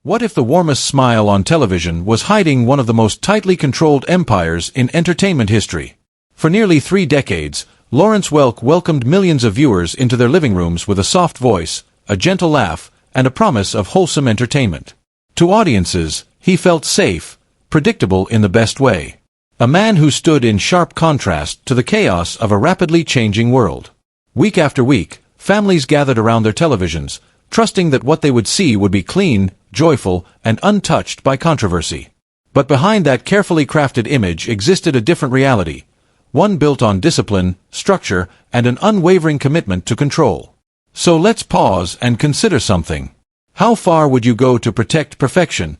What if the warmest smile on television was hiding one of the most tightly controlled empires in entertainment history? For nearly 3 decades, Lawrence Welk welcomed millions of viewers into their living rooms with a soft voice, a gentle laugh, and a promise of wholesome entertainment. To audiences, he felt safe, predictable in the best way. A man who stood in sharp contrast to the chaos of a rapidly changing world. Week after week, families gathered around their televisions, trusting that what they would see would be clean, joyful, and untouched by controversy. But behind that carefully crafted image existed a different reality, one built on discipline, structure, and an unwavering commitment to control. So let's pause and consider something. How far would you go to protect perfection,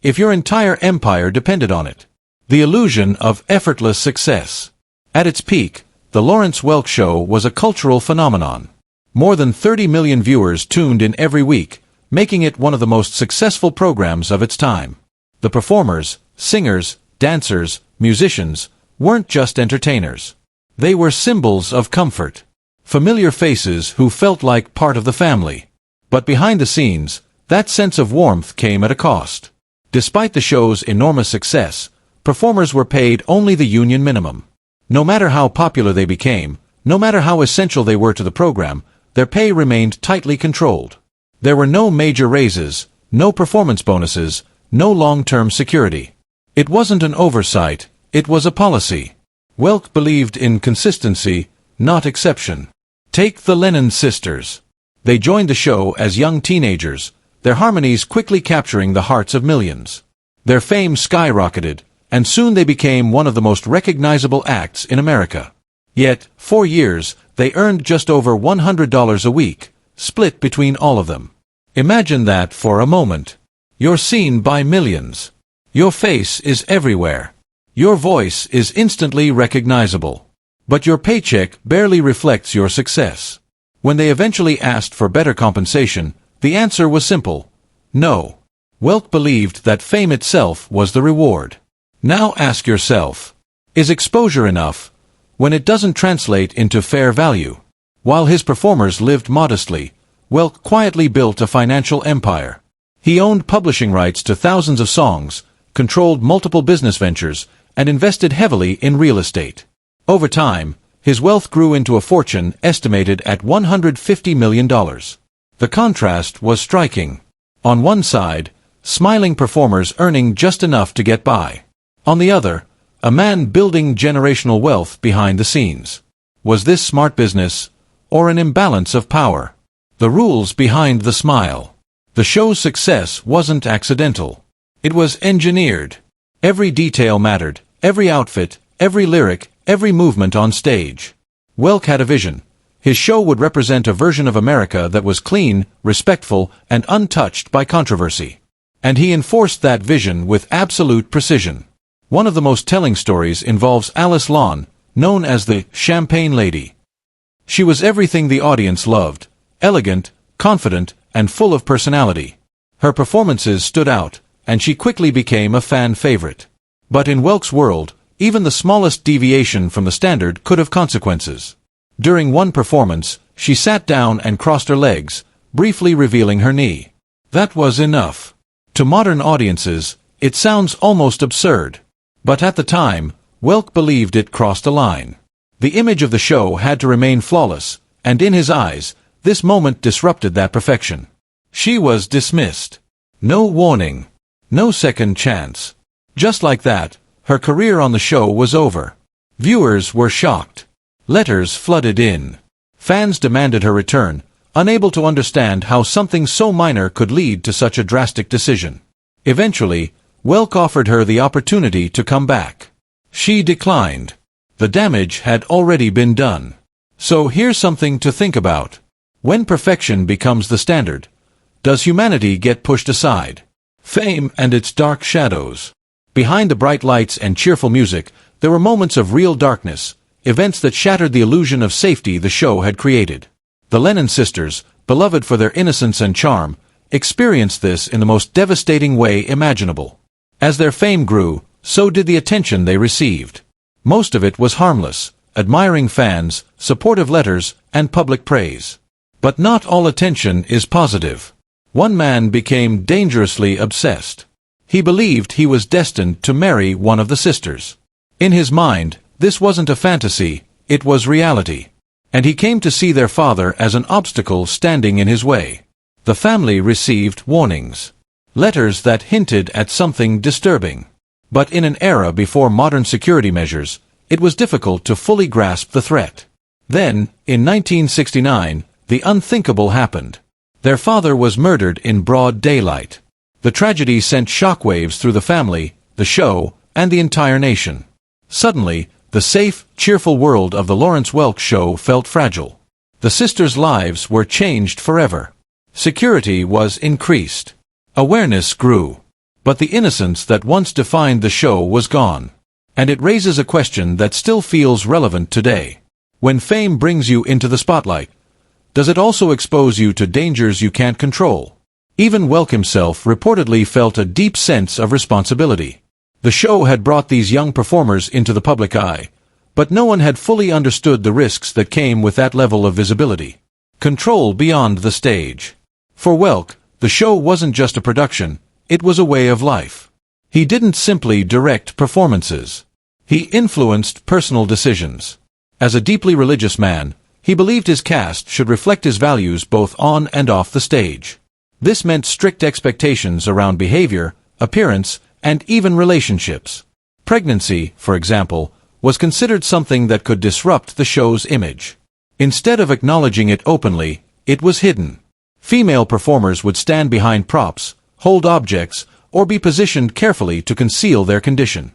if your entire empire depended on it? The illusion of effortless success. At its peak, the Lawrence Welk Show was a cultural phenomenon. More than 30 million viewers tuned in every week, making it one of the most successful programs of its time. The performers, singers, dancers, musicians, weren't just entertainers. They were symbols of comfort. Familiar faces who felt like part of the family. But behind the scenes, that sense of warmth came at a cost. Despite the show's enormous success, performers were paid only the union minimum. No matter how popular they became, no matter how essential they were to the program, their pay remained tightly controlled. There were no major raises, no performance bonuses, no long-term security. It wasn't an oversight, it was a policy. Welk believed in consistency, not exception. Take the Lennon sisters. They joined the show as young teenagers, their harmonies quickly capturing the hearts of millions. Their fame skyrocketed, and soon they became one of the most recognizable acts in America. Yet, for years, they earned just over $100 a week, split between all of them. Imagine that for a moment. You're seen by millions. Your face is everywhere. Your voice is instantly recognizable. But your paycheck barely reflects your success. When they eventually asked for better compensation, the answer was simple: no. Welk believed that fame itself was the reward. Now ask yourself, is exposure enough when it doesn't translate into fair value? While his performers lived modestly, Welk quietly built a financial empire. He owned publishing rights to thousands of songs, controlled multiple business ventures, and invested heavily in real estate. Over time, his wealth grew into a fortune estimated at $150 million. The contrast was striking. On one side, smiling performers earning just enough to get by. On the other, a man building generational wealth behind the scenes. Was this smart business, or an imbalance of power? The rules behind the smile. The show's success wasn't accidental. It was engineered. Every detail mattered, every outfit, every lyric, every movement on stage. Welk had a vision. His show would represent a version of America that was clean, respectful, and untouched by controversy. And he enforced that vision with absolute precision. One of the most telling stories involves Alice Lawn, known as the Champagne Lady. She was everything the audience loved: elegant, confident, and full of personality. Her performances stood out, and she quickly became a fan favorite. But in Welk's world, even the smallest deviation from the standard could have consequences. During one performance, she sat down and crossed her legs, briefly revealing her knee. That was enough. To modern audiences, it sounds almost absurd. But at the time, Welk believed it crossed a line. The image of the show had to remain flawless, and in his eyes, this moment disrupted that perfection. She was dismissed. No warning. No second chance. Just like that, her career on the show was over. Viewers were shocked. Letters flooded in. Fans demanded her return, unable to understand how something so minor could lead to such a drastic decision. Eventually, Welk offered her the opportunity to come back. She declined. The damage had already been done. So here's something to think about. When perfection becomes the standard, does humanity get pushed aside? Fame and its dark shadows. Behind the bright lights and cheerful music, there were moments of real darkness, events that shattered the illusion of safety the show had created. The Lennon sisters, beloved for their innocence and charm, experienced this in the most devastating way imaginable. As their fame grew, so did the attention they received. Most of it was harmless: admiring fans, supportive letters, and public praise. But not all attention is positive. One man became dangerously obsessed. He believed he was destined to marry one of the sisters. In his mind, this wasn't a fantasy, it was reality. And he came to see their father as an obstacle standing in his way. The family received warnings. Letters that hinted at something disturbing. But in an era before modern security measures, it was difficult to fully grasp the threat. Then, in 1969, the unthinkable happened. Their father was murdered in broad daylight. The tragedy sent shockwaves through the family, the show, and the entire nation. Suddenly, the safe, cheerful world of the Lawrence Welk Show felt fragile. The sisters' lives were changed forever. Security was increased. Awareness grew. But the innocence that once defined the show was gone. And it raises a question that still feels relevant today. When fame brings you into the spotlight, does it also expose you to dangers you can't control? Even Welk himself reportedly felt a deep sense of responsibility. The show had brought these young performers into the public eye, but no one had fully understood the risks that came with that level of visibility. Control beyond the stage. For Welk, the show wasn't just a production, it was a way of life. He didn't simply direct performances. He influenced personal decisions. As a deeply religious man, he believed his cast should reflect his values both on and off the stage. This meant strict expectations around behavior, appearance, and even relationships. Pregnancy, for example, was considered something that could disrupt the show's image. Instead of acknowledging it openly, it was hidden. Female performers would stand behind props, hold objects, or be positioned carefully to conceal their condition.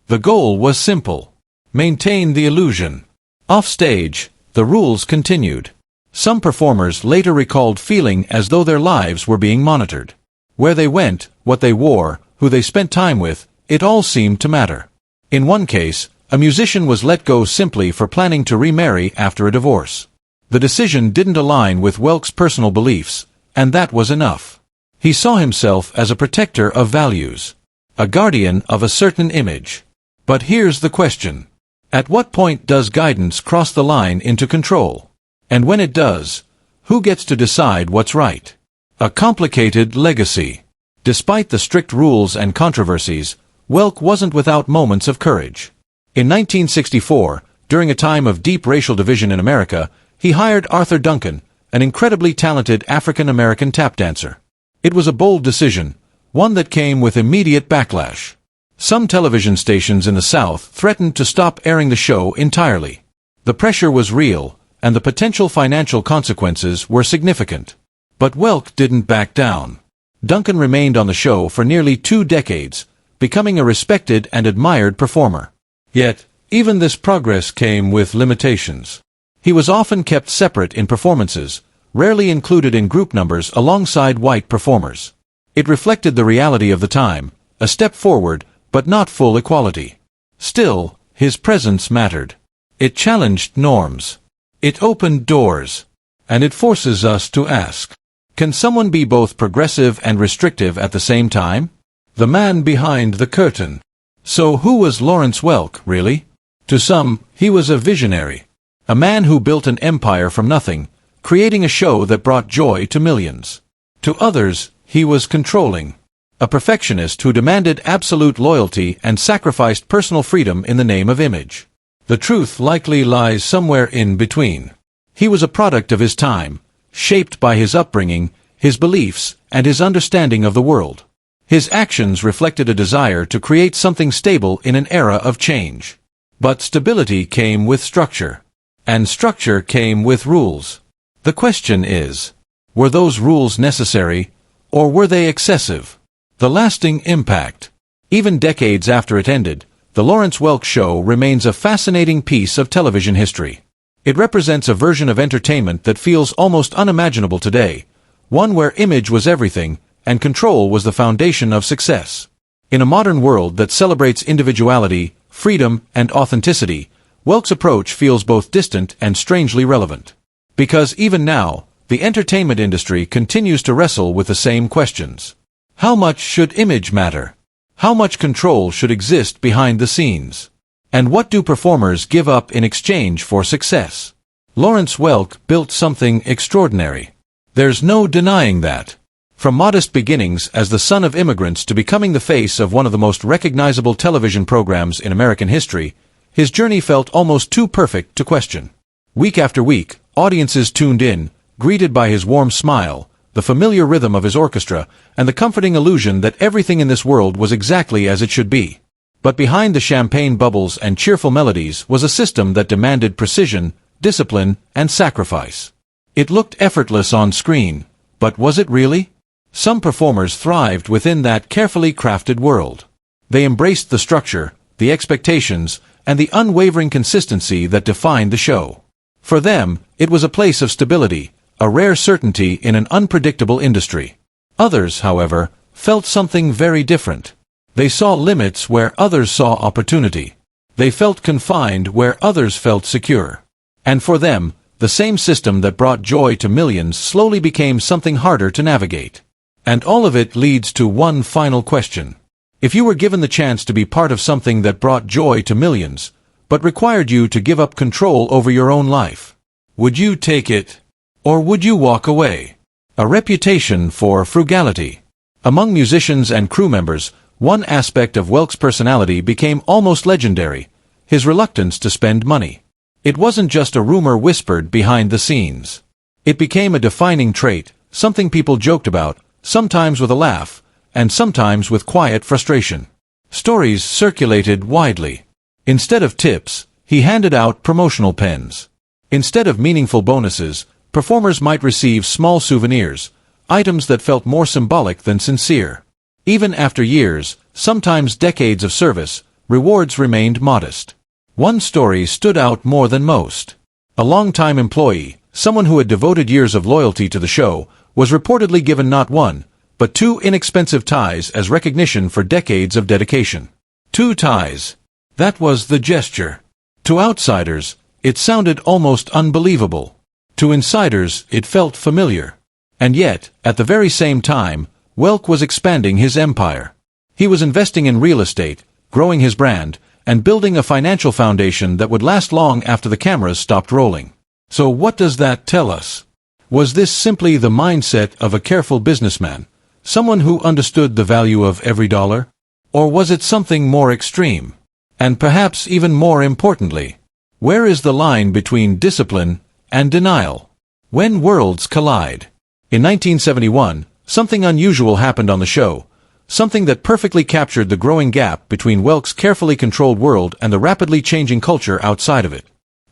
The goal was simple: maintain the illusion. Off-stage, the rules continued. Some performers later recalled feeling as though their lives were being monitored. Where they went, what they wore, who they spent time with, it all seemed to matter. In one case, a musician was let go simply for planning to remarry after a divorce. The decision didn't align with Welk's personal beliefs, and that was enough. He saw himself as a protector of values, a guardian of a certain image. But here's the question. At what point does guidance cross the line into control? And when it does, who gets to decide what's right? A complicated legacy. Despite the strict rules and controversies, Welk wasn't without moments of courage. In 1964, during a time of deep racial division in America, he hired Arthur Duncan, an incredibly talented African-American tap dancer. It was a bold decision, one that came with immediate backlash. Some television stations in the South threatened to stop airing the show entirely. The pressure was real, and the potential financial consequences were significant. But Welk didn't back down. Duncan remained on the show for nearly 2 decades, becoming a respected and admired performer. Yet, even this progress came with limitations. He was often kept separate in performances, rarely included in group numbers alongside white performers. It reflected the reality of the time, a step forward, but not full equality. Still, his presence mattered. It challenged norms. It opened doors. And it forces us to ask, can someone be both progressive and restrictive at the same time? The man behind the curtain. So who was Lawrence Welk, really? To some, he was a visionary. A man who built an empire from nothing, creating a show that brought joy to millions. To others, he was controlling. A perfectionist who demanded absolute loyalty and sacrificed personal freedom in the name of image. The truth likely lies somewhere in between. He was a product of his time, shaped by his upbringing, his beliefs, and his understanding of the world. His actions reflected a desire to create something stable in an era of change. But stability came with structure. And structure came with rules. The question is, were those rules necessary, or were they excessive? The lasting impact. Even decades after it ended, The Lawrence Welk Show remains a fascinating piece of television history. It represents a version of entertainment that feels almost unimaginable today, one where image was everything, and control was the foundation of success. In a modern world that celebrates individuality, freedom, and authenticity, Welk's approach feels both distant and strangely relevant. Because even now, the entertainment industry continues to wrestle with the same questions. How much should image matter? How much control should exist behind the scenes? And what do performers give up in exchange for success? Lawrence Welk built something extraordinary. There's no denying that. From modest beginnings as the son of immigrants to becoming the face of one of the most recognizable television programs in American history, his journey felt almost too perfect to question. Week after week, audiences tuned in, greeted by his warm smile, the familiar rhythm of his orchestra, and the comforting illusion that everything in this world was exactly as it should be. But behind the champagne bubbles and cheerful melodies was a system that demanded precision, discipline, and sacrifice. It looked effortless on screen, but was it really? Some performers thrived within that carefully crafted world. They embraced the structure, the expectations, and the unwavering consistency that defined the show. For them, it was a place of stability, a rare certainty in an unpredictable industry. Others, however, felt something very different. They saw limits where others saw opportunity. They felt confined where others felt secure. And for them, the same system that brought joy to millions slowly became something harder to navigate. And all of it leads to one final question. If you were given the chance to be part of something that brought joy to millions, but required you to give up control over your own life, would you take it? Or would you walk away? A reputation for frugality. Among musicians and crew members, one aspect of Welk's personality became almost legendary: his reluctance to spend money. It wasn't just a rumor whispered behind the scenes. It became a defining trait, something people joked about, sometimes with a laugh, and sometimes with quiet frustration. Stories circulated widely. Instead of tips, he handed out promotional pens. Instead of meaningful bonuses, performers might receive small souvenirs, items that felt more symbolic than sincere. Even after years, sometimes decades of service, rewards remained modest. One story stood out more than most. A longtime employee, someone who had devoted years of loyalty to the show, was reportedly given not one, but 2 inexpensive ties as recognition for decades of dedication. 2 ties. That was the gesture. To outsiders, it sounded almost unbelievable. To insiders, it felt familiar. And yet, at the very same time, Welk was expanding his empire. He was investing in real estate, growing his brand, and building a financial foundation that would last long after the cameras stopped rolling. So what does that tell us? Was this simply the mindset of a careful businessman, someone who understood the value of every dollar? Or was it something more extreme? And perhaps even more importantly, where is the line between discipline and denial? When worlds collide. In 1971, something unusual happened on the show, something that perfectly captured the growing gap between Welk's carefully controlled world and the rapidly changing culture outside of it.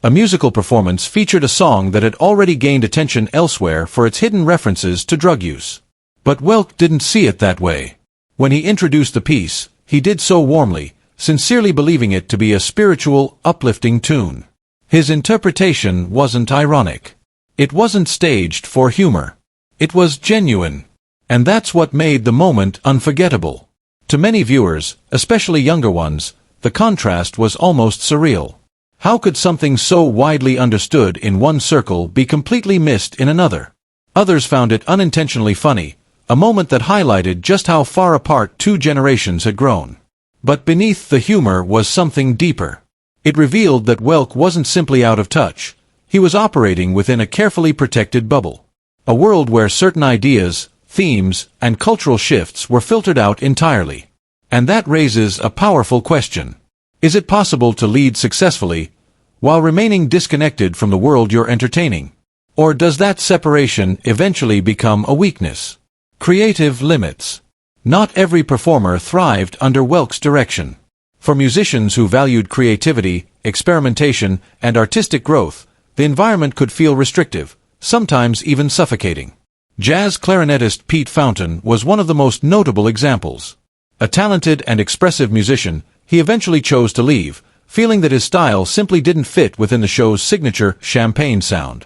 A musical performance featured a song that had already gained attention elsewhere for its hidden references to drug use. But Welk didn't see it that way. When he introduced the piece, he did so warmly, sincerely believing it to be a spiritual, uplifting tune. His interpretation wasn't ironic. It wasn't staged for humor. It was genuine. And that's what made the moment unforgettable. To many viewers, especially younger ones, the contrast was almost surreal. How could something so widely understood in one circle be completely missed in another? Others found it unintentionally funny, a moment that highlighted just how far apart 2 generations had grown. But beneath the humor was something deeper. It revealed that Welk wasn't simply out of touch. He was operating within a carefully protected bubble. A world where certain ideas, themes, and cultural shifts were filtered out entirely. And that raises a powerful question. Is it possible to lead successfully while remaining disconnected from the world you're entertaining? Or does that separation eventually become a weakness? Creative limits. Not every performer thrived under Welk's direction. For musicians who valued creativity, experimentation, and artistic growth, the environment could feel restrictive, sometimes even suffocating. Jazz clarinetist Pete Fountain was one of the most notable examples. A talented and expressive musician, he eventually chose to leave, feeling that his style simply didn't fit within the show's signature champagne sound.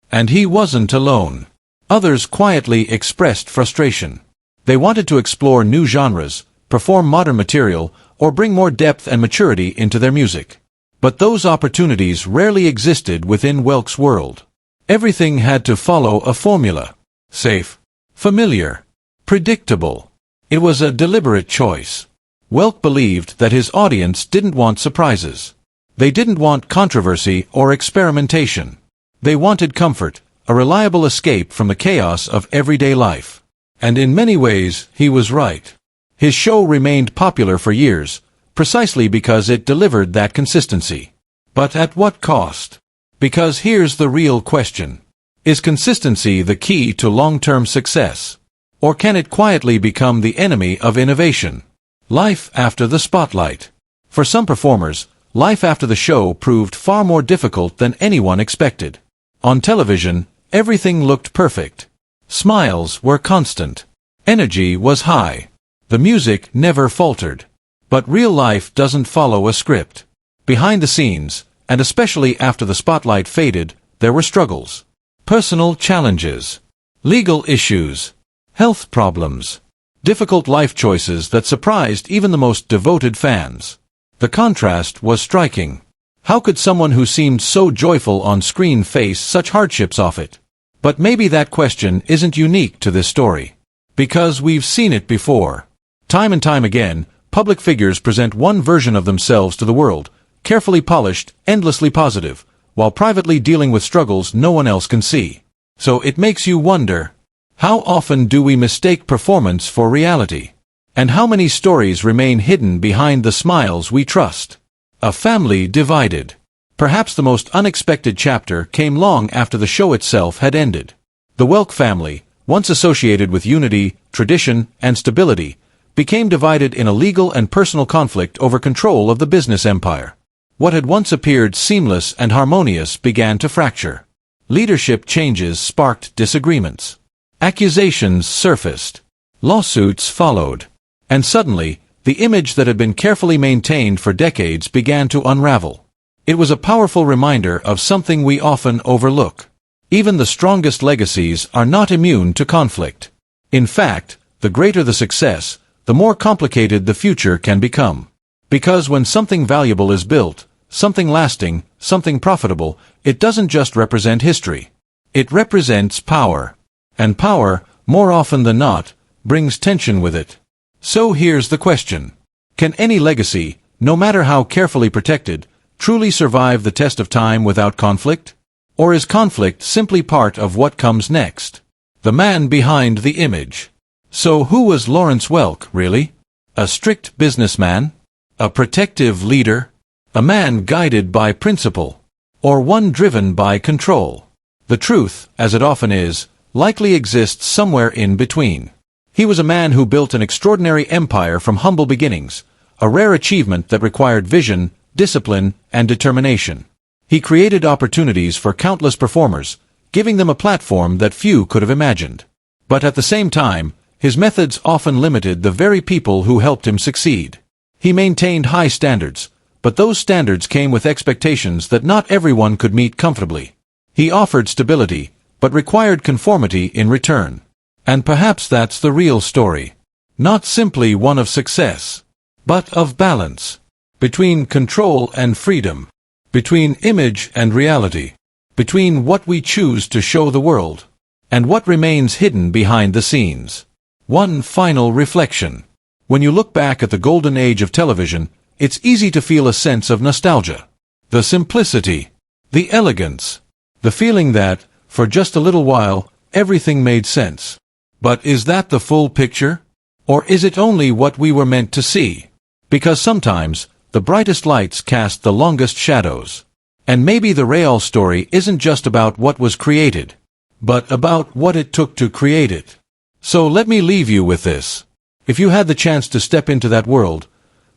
And he wasn't alone. Others quietly expressed frustration. They wanted to explore new genres, perform modern material, or bring more depth and maturity into their music. But those opportunities rarely existed within Welk's world. Everything had to follow a formula. Safe, familiar, predictable. It was a deliberate choice. Welk believed that his audience didn't want surprises. They didn't want controversy or experimentation. They wanted comfort, a reliable escape from the chaos of everyday life. And in many ways, he was right. His show remained popular for years, precisely because it delivered that consistency. But at what cost? Because here's the real question. Is consistency the key to long-term success? Or can it quietly become the enemy of innovation? Life after the spotlight. For some performers, life after the show proved far more difficult than anyone expected. On television, everything looked perfect. Smiles were constant. Energy was high. The music never faltered. But real life doesn't follow a script. Behind the scenes, and especially after the spotlight faded, there were struggles. Personal challenges. Legal issues. Health problems. Difficult life choices that surprised even the most devoted fans. The contrast was striking. How could someone who seemed so joyful on screen face such hardships off it? But maybe that question isn't unique to this story. Because we've seen it before. Time and time again, public figures present one version of themselves to the world, carefully polished, endlessly positive, while privately dealing with struggles no one else can see. So it makes you wonder, how often do we mistake performance for reality? And how many stories remain hidden behind the smiles we trust? A family divided. Perhaps the most unexpected chapter came long after the show itself had ended. The Welk family, once associated with unity, tradition, and stability, became divided in a legal and personal conflict over control of the business empire. What had once appeared seamless and harmonious began to fracture. Leadership changes sparked disagreements. Accusations surfaced. Lawsuits followed. And suddenly, the image that had been carefully maintained for decades began to unravel. It was a powerful reminder of something we often overlook. Even the strongest legacies are not immune to conflict. In fact, the greater the success, the more complicated the future can become. Because when something valuable is built, something lasting, something profitable, it doesn't just represent history. It represents power. And power, more often than not, brings tension with it. So here's the question. Can any legacy, no matter how carefully protected, truly survive the test of time without conflict? Or is conflict simply part of what comes next? The man behind the image. So who was Lawrence Welk, really? A strict businessman? A protective leader? A man guided by principle? Or one driven by control? The truth, as it often is, likely exists somewhere in between. He was a man who built an extraordinary empire from humble beginnings, a rare achievement that required vision, discipline, and determination. He created opportunities for countless performers, giving them a platform that few could have imagined. But at the same time, his methods often limited the very people who helped him succeed. He maintained high standards, but those standards came with expectations that not everyone could meet comfortably. He offered stability, but required conformity in return. And perhaps that's the real story. Not simply one of success, but of balance. Between control and freedom. Between image and reality. Between what we choose to show the world, and what remains hidden behind the scenes. One final reflection. When you look back at the golden age of television, it's easy to feel a sense of nostalgia. The simplicity. The elegance. The feeling that, for just a little while, everything made sense. But is that the full picture? Or is it only what we were meant to see? Because sometimes, the brightest lights cast the longest shadows. And maybe the real story isn't just about what was created, but about what it took to create it. So let me leave you with this. If you had the chance to step into that world,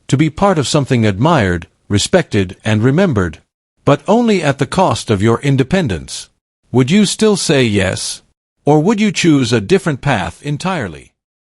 to be part of something admired, respected, and remembered, but only at the cost of your independence, would you still say yes? Or would you choose a different path entirely?